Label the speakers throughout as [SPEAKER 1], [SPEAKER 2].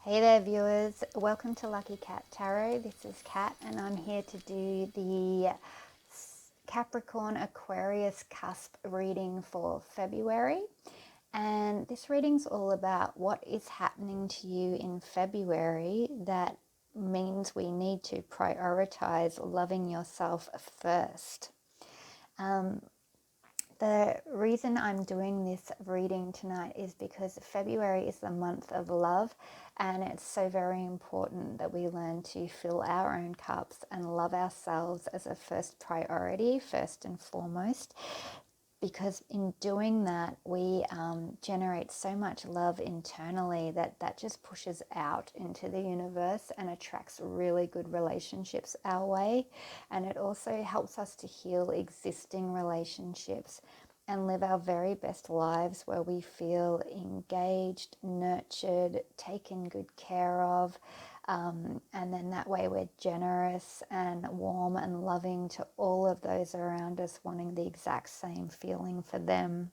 [SPEAKER 1] Hey there viewers, welcome to Lucky Cat Tarot. This is Kat and I'm here to do the Capricorn-Aquarius Cusp reading for February. And this reading's all about what is happening to you in February that means we need to prioritize loving yourself first. The reason I'm doing this reading tonight is because February is the month of love, and it's so very important that we learn to fill our own cups and love ourselves as a first priority, first and foremost, because in doing that we generate so much love internally that just pushes out into the universe and attracts really good relationships our way. And it also helps us to heal existing relationships and live our very best lives where we feel engaged, nurtured, taken good care of. And then that way we're generous and warm and loving to all of those around us, wanting the exact same feeling for them.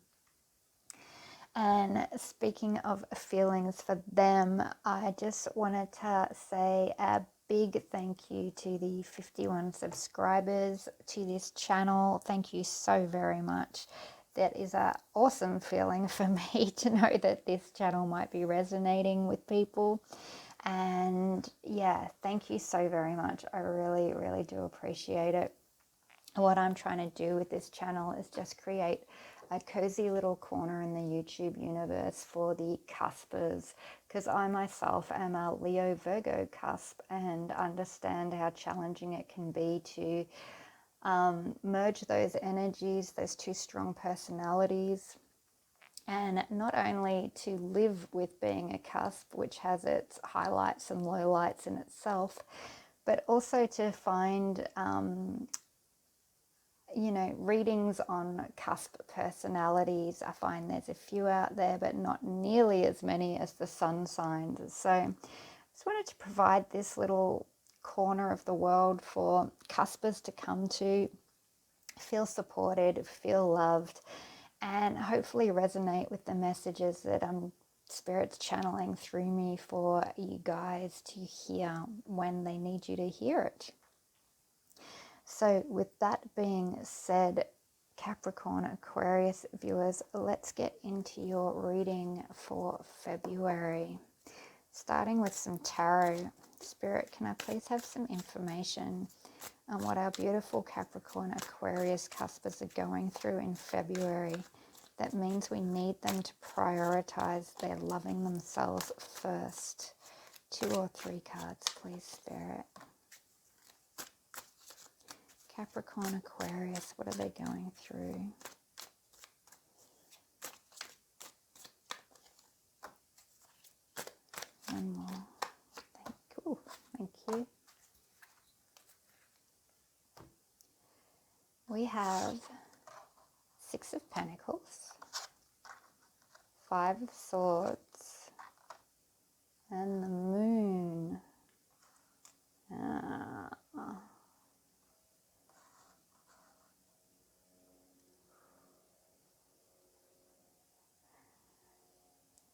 [SPEAKER 1] And speaking of feelings for them, I just wanted to say a big thank you to the 51 subscribers to this channel. Thank you so very much. That is an awesome feeling for me to know that this channel might be resonating with people. And yeah, thank you so very much. I really, really do appreciate it. What I'm trying to do with this channel is just create a cozy little corner in the YouTube universe for the Cuspers, because I myself am a Leo Virgo cusp and understand how challenging it can be to merge those energies, those two strong personalities. And not only to live with being a cusp, which has its highlights and lowlights in itself, but also to find, readings on cusp personalities. I find there's a few out there, but not nearly as many as the sun signs. So I just wanted to provide this little corner of the world for cuspers to come to, feel supported, feel loved, and hopefully resonate with the messages that Spirit's channeling through me for you guys to hear when they need you to hear it. So with that being said, Capricorn Aquarius viewers, let's get into your reading for February. Starting with some tarot. Spirit, can I please have some information on what our beautiful Capricorn Aquarius Cuspers are going through in February? That means we need them to prioritize their loving themselves first. 2 or 3 cards, please, Spirit. Capricorn Aquarius, what are they going through? One more. Thank you. We have 6 of Pentacles, 5 of Swords, and the Moon.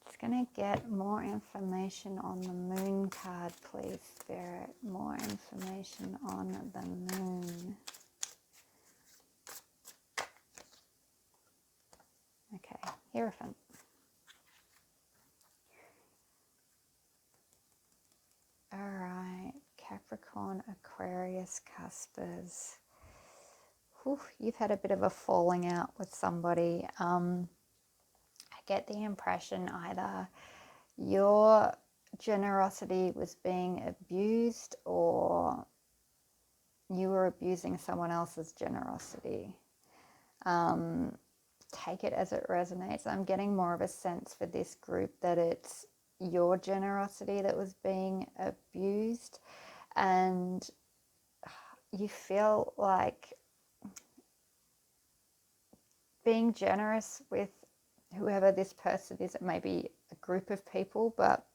[SPEAKER 1] Just going to get more information on the Moon card, please, Spirit. More information on the Moon. Okay, Hierophant. All right, Capricorn, Aquarius, Cuspers. Whew, you've had a bit of a falling out with somebody. I get the impression either your generosity was being abused or you were abusing someone else's generosity. Take it as it resonates. I'm getting more of a sense for this group that it's your generosity that was being abused, and you feel like being generous with whoever this person is. It may be a group of people, but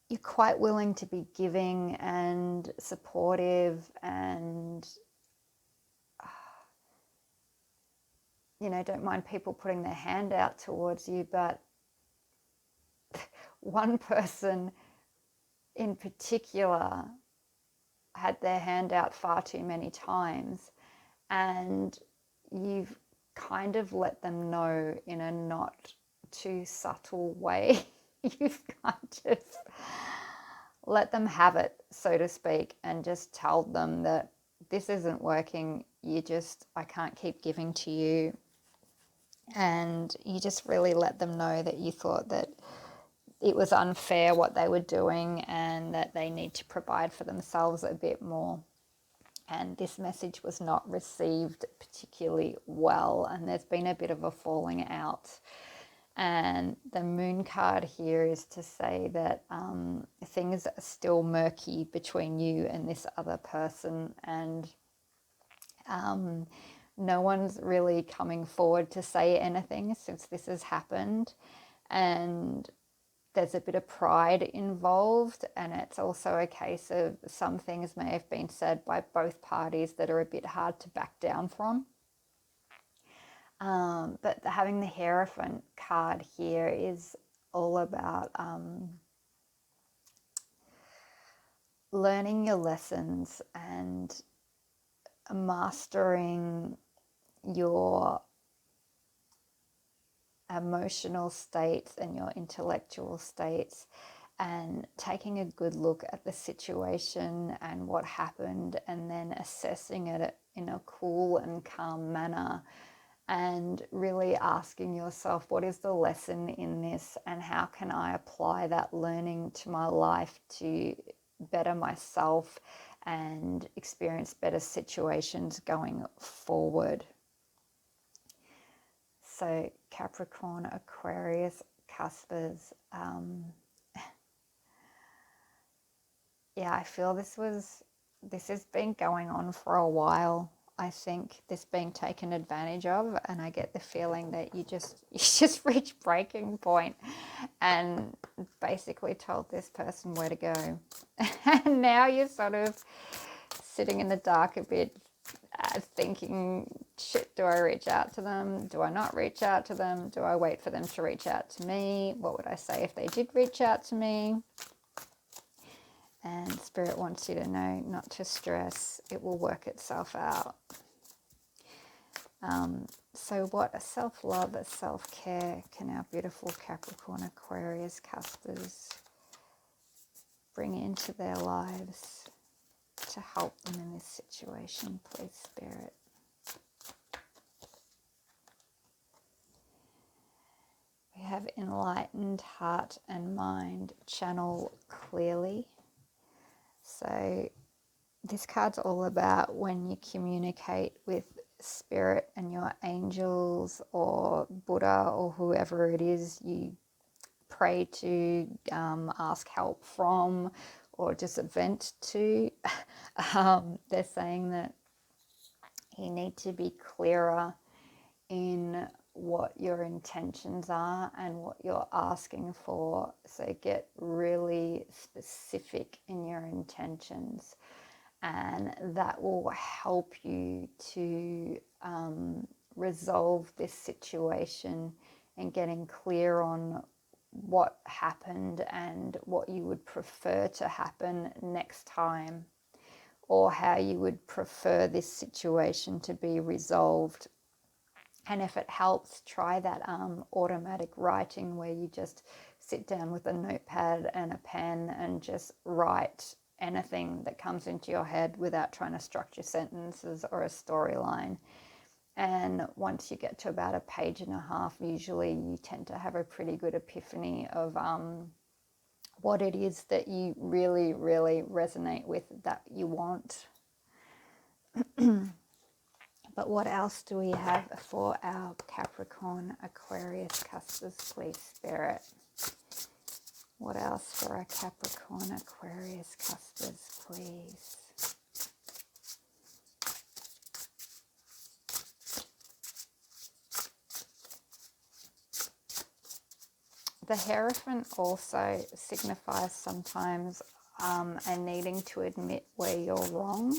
[SPEAKER 1] you're quite willing to be giving and supportive and don't mind people putting their hand out towards you, but one person in particular had their hand out far too many times, and you've kind of let them know in a not too subtle way. You've kind of let them have it, so to speak, and just tell them that this isn't working. I can't keep giving to you. And you just really let them know that you thought that it was unfair what they were doing and that they need to provide for themselves a bit more. And this message was not received particularly well, and there's been a bit of a falling out. And the moon card here is to say that things are still murky between you and this other person, and no one's really coming forward to say anything since this has happened. And there's a bit of pride involved, and it's also a case of some things may have been said by both parties that are a bit hard to back down from. But having the Hierophant card here is all about learning your lessons and mastering your emotional states and your intellectual states, and taking a good look at the situation and what happened, and then assessing it in a cool and calm manner, and really asking yourself, what is the lesson in this, and how can I apply that learning to my life to better myself and experience better situations going forward. So Capricorn-Aquarius Cuspers, yeah, I feel this has been going on for a while. I think this being taken advantage of, and I get the feeling that you just reached breaking point and basically told this person where to go. And now you're sort of sitting in the dark a bit, thinking, shit, do I reach out to them? Do I not reach out to them? Do I wait for them to reach out to me? What would I say if they did reach out to me? And Spirit wants you to know not to stress. It will work itself out. So what self-love, self-care can our beautiful Capricorn-Aquarius Cuspers bring into their lives to help them in this situation, please, Spirit? We have enlightened heart and mind, channel clearly. So this card's all about when you communicate with Spirit and your angels or Buddha or whoever it is you pray to, ask help from, or just vent to. They're saying that you need to be clearer in what your intentions are and what you're asking for. So get really specific in your intentions, and that will help you to resolve this situation and getting clear on what happened and what you would prefer to happen next time, or how you would prefer this situation to be resolved. And if it helps, try that automatic writing where you just sit down with a notepad and a pen and just write anything that comes into your head without trying to structure sentences or a storyline. And once you get to about a page and a half, usually you tend to have a pretty good epiphany of what it is that you really, really resonate with, that you want. But what else do we have for our Capricorn-Aquarius Cuspers, please, Spirit? What else for our Capricorn-Aquarius Cuspers, please? The Hierophant also signifies sometimes a needing to admit where you're wrong,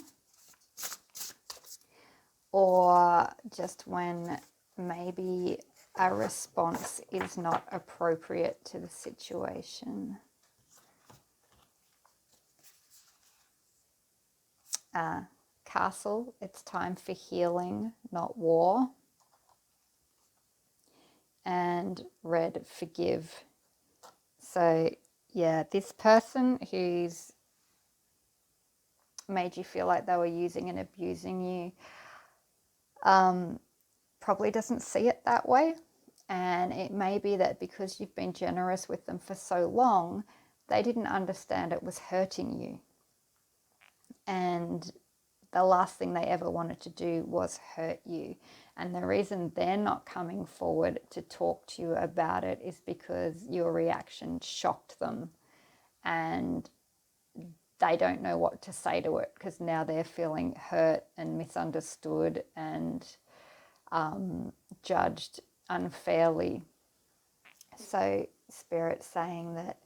[SPEAKER 1] or just when maybe a response is not appropriate to the situation. Castle, it's time for healing, not war. And red, forgive. So yeah, this person who's made you feel like they were using and abusing you probably doesn't see it that way. And it may be that because you've been generous with them for so long, they didn't understand it was hurting you. And the last thing they ever wanted to do was hurt you. And the reason they're not coming forward to talk to you about it is because your reaction shocked them. And they don't know what to say to it because now they're feeling hurt and misunderstood and judged unfairly. So Spirit's saying that,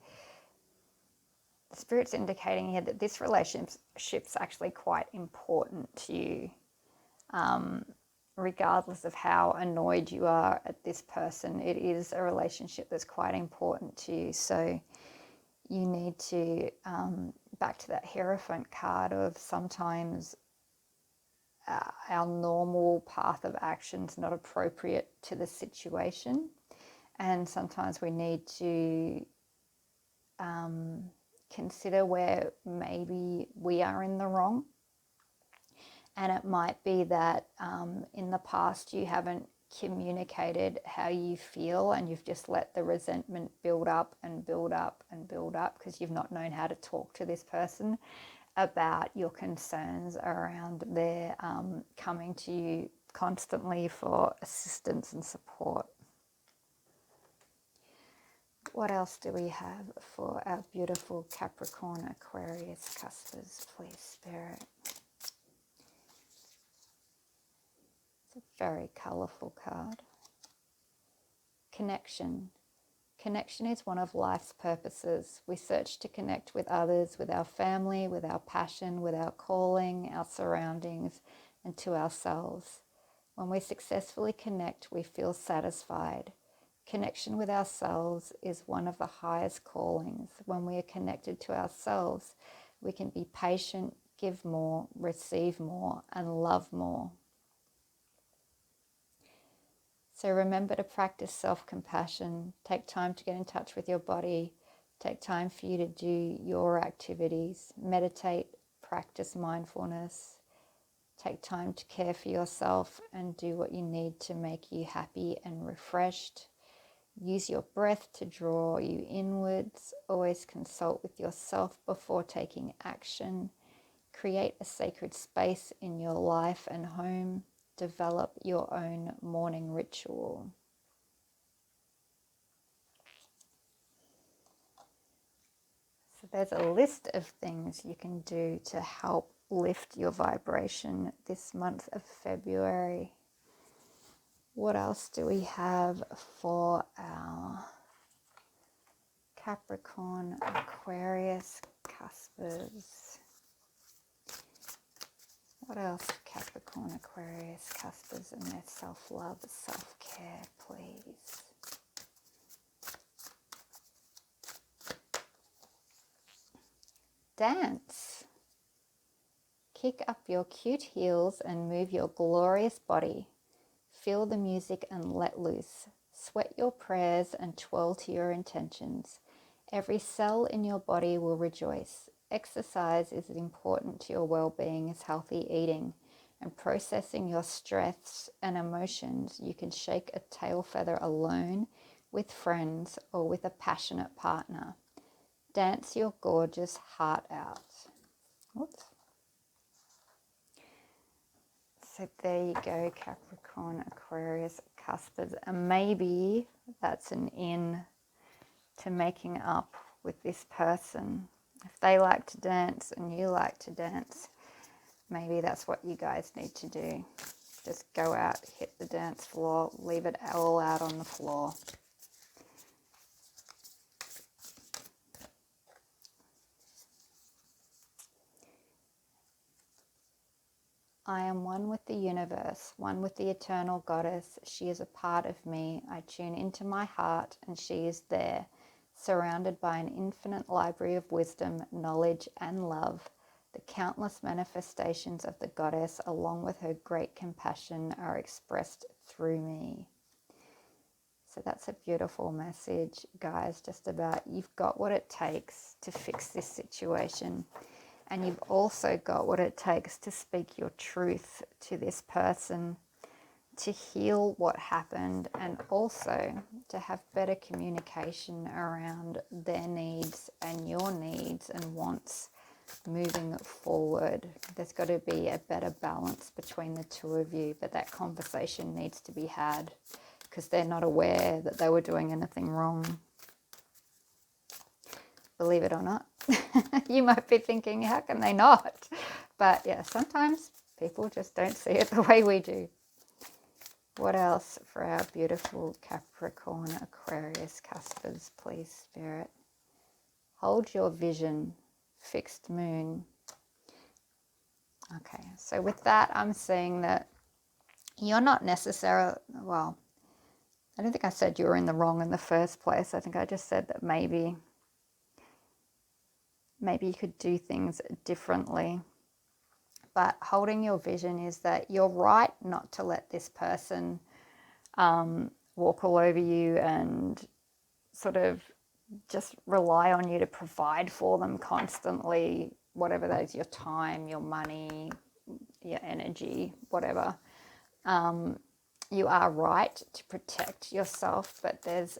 [SPEAKER 1] Spirit's indicating here that this relationship's actually quite important to you, regardless of how annoyed you are at this person. It is a relationship that's quite important to you. So you need to, back to that Hierophant card of sometimes our normal path of action is not appropriate to the situation. And sometimes we need to consider where maybe we are in the wrong. And it might be that in the past you haven't communicated how you feel and you've just let the resentment build up and build up and build up because you've not known how to talk to this person about your concerns around their coming to you constantly for assistance and support. What else do we have for our beautiful Capricorn-Aquarius Cuspers, please, Spirit? It's a very colourful card. Connection. Connection is one of life's purposes. We search to connect with others, with our family, with our passion, with our calling, our surroundings, and to ourselves. When we successfully connect, we feel satisfied. Connection with ourselves is one of the highest callings. When we are connected to ourselves, we can be patient, give more, receive more, and love more. So remember to practice self-compassion. Take time to get in touch with your body. Take time for you to do your activities. Meditate, practice mindfulness. Take time to care for yourself and do what you need to make you happy and refreshed. Use your breath to draw you inwards. Always consult with yourself before taking action. Create a sacred space in your life and home. Develop your own morning ritual. So there's a list of things you can do to help lift your vibration this month of February. What else do we have for our Capricorn-Aquarius Cuspers? What else, Capricorn-Aquarius Cuspers, and their self-love, self-care, please? Dance. Kick up your cute heels and move your glorious body. Feel the music and let loose. Sweat your prayers and twirl to your intentions. Every cell in your body will rejoice. Exercise is as important to your well-being as healthy eating. And processing your stress and emotions, you can shake a tail feather alone, with friends, or with a passionate partner. Dance your gorgeous heart out. Oops. So there you go, Capricorn, Aquarius, Cuspers. And maybe that's an in to making up with this person. If they like to dance and you like to dance, maybe that's what you guys need to do. Just go out, hit the dance floor, leave it all out on the floor. I am one with the universe, one with the eternal goddess. She is a part of me. I tune into my heart and she is there, surrounded by an infinite library of wisdom, knowledge, and love. The countless manifestations of the goddess, along with her great compassion, are expressed through me. So that's a beautiful message, guys, just about you've got what it takes to fix this situation. And you've also got what it takes to speak your truth to this person, to heal what happened, and also to have better communication around their needs and your needs and wants moving forward. There's got to be a better balance between the two of you, but that conversation needs to be had because they're not aware that they were doing anything wrong. Believe it or not. You might be thinking, how can they not? But yeah, sometimes people just don't see it the way we do. What else for our beautiful Capricorn-Aquarius Cuspers, please, Spirit? Hold your vision, fixed moon. Okay, so with that, I'm seeing that you're not necessarily, well, I don't think I said you were in the wrong in the first place. I think I just said that maybe you could do things differently. But holding your vision is that you're right not to let this person walk all over you and sort of just rely on you to provide for them constantly, whatever that is, your time, your money, your energy, whatever. You are right to protect yourself, but there's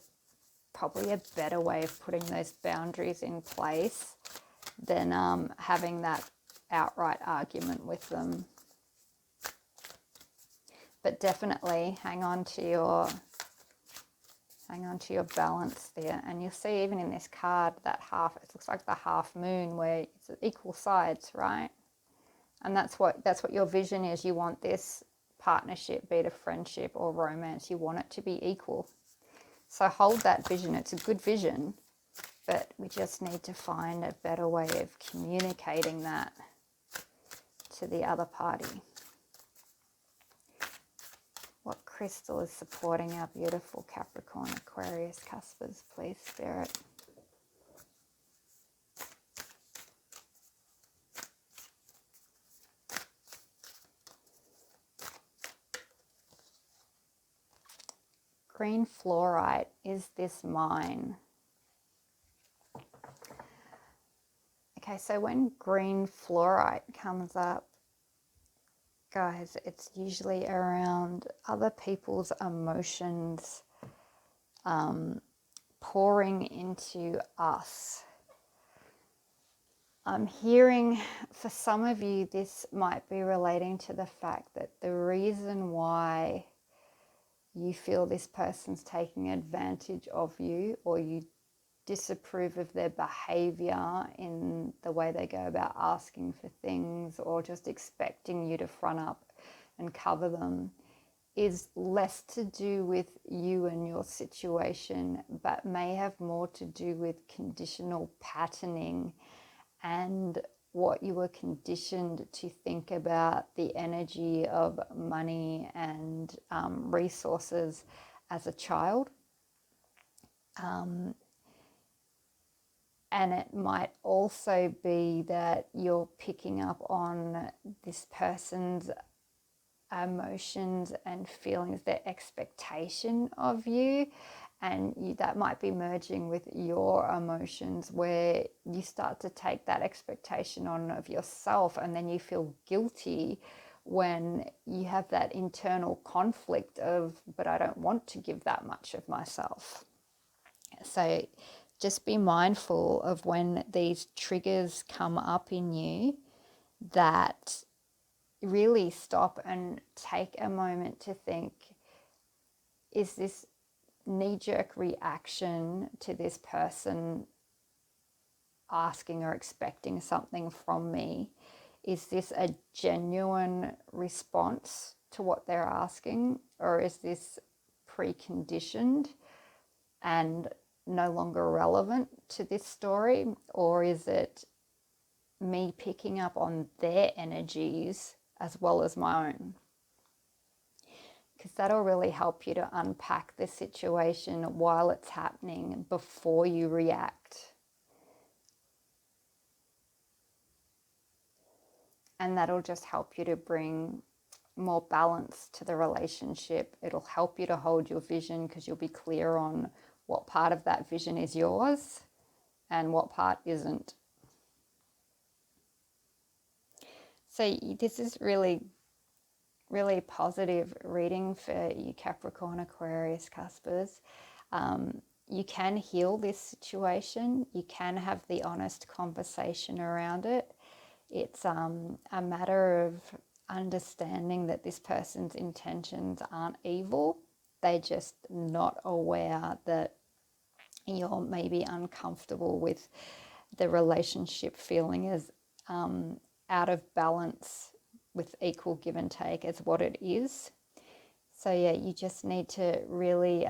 [SPEAKER 1] probably a better way of putting those boundaries in place than having that outright argument with them. But definitely hang on to your balance there. And you'll see even in this card that half, it looks like the half moon where it's equal sides, right? And that's what your vision is. You want this partnership, be it a friendship or romance, you want it to be equal. So hold that vision. It's a good vision, but we just need to find a better way of communicating that to the other party. What crystal is supporting our beautiful Capricorn-Aquarius Cuspers, please, Spirit? Green fluorite, is this mine? Okay, so when green fluorite comes up, guys, it's usually around other people's emotions pouring into us. I'm hearing for some of you this might be relating to the fact that the reason why you feel this person's taking advantage of you, or you disapprove of their behavior in the way they go about asking for things or just expecting you to front up and cover them, is less to do with you and your situation, but may have more to do with conditional patterning and what you were conditioned to think about the energy of money and resources as a child. And it might also be that you're picking up on this person's emotions and feelings, their expectation of you, and that might be merging with your emotions, where you start to take that expectation on of yourself, and then you feel guilty when you have that internal conflict of, but I don't want to give that much of myself. So just be mindful of when these triggers come up in you, that really stop and take a moment to think, is this knee-jerk reaction to this person asking or expecting something from me, is this a genuine response to what they're asking, or is this preconditioned and no longer relevant to this story? Or is it me picking up on their energies as well as my own. Because that'll really help you to unpack the situation while it's happening before you react. And that'll just help you to bring more balance to the relationship. It'll help you to hold your vision because you'll be clear on what part of that vision is yours and what part isn't. So this is really positive reading for you Capricorn-Aquarius Cuspers. You can heal this situation. You can have the honest conversation around it. It's a matter of understanding that this person's intentions aren't evil. They're just not aware that you're maybe uncomfortable with the relationship feeling as out of balance with equal give and take as what it is. So yeah, you just need to really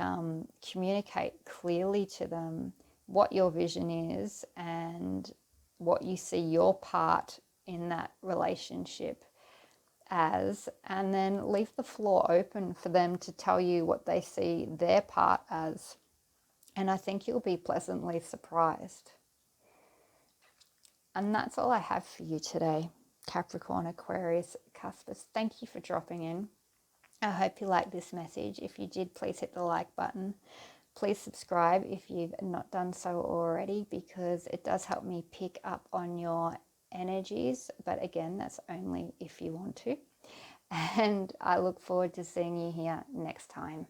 [SPEAKER 1] communicate clearly to them what your vision is and what you see your part in that relationship as, and then leave the floor open for them to tell you what they see their part as. And I think you'll be pleasantly surprised. And that's all I have for you today, Capricorn-Aquarius Cuspers. Thank you for dropping in. I hope you liked this message. If you did, please hit the like button. Please subscribe if you've not done so already, because it does help me pick up on your energies. But again, that's only if you want to. And I look forward to seeing you here next time.